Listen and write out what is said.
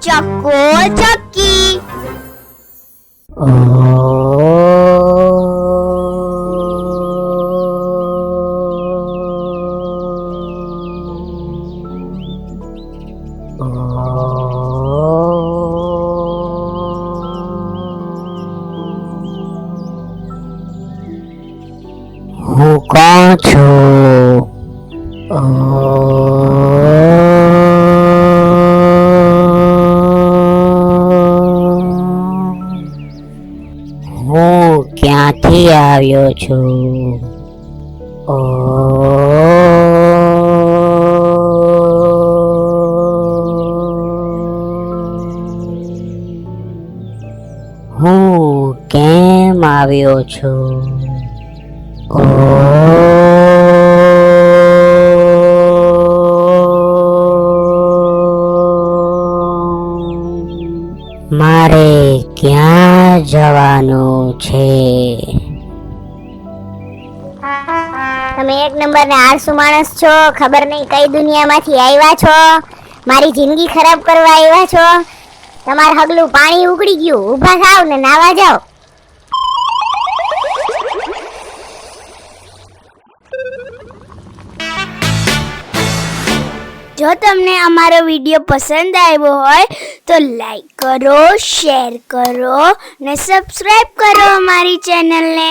ચક્કો ચક્કી. હું કોણ છું? હું ક્યાંથી આવ્યો છું? હું કેમ આવ્યો છું? મારે ક્યાં જવાનું છે? તમે એક નંબરના આળસુ માણસ છો. ખબર નહીં કઈ દુનિયામાંથી આવ્યા છો. મારી જિંદગી ખરાબ કરવા આવ્યા છો. તમારું હગલું પાણી ઉકળી ગયું. ઊભા થાવ ને નાવા જાઓ. જો તમને અમારો વિડીયો પસંદ આવ્યો હોય તો લાઈક કરો, શેર કરો ને સબસ્ક્રાઇબ કરો અમારી ચેનલને.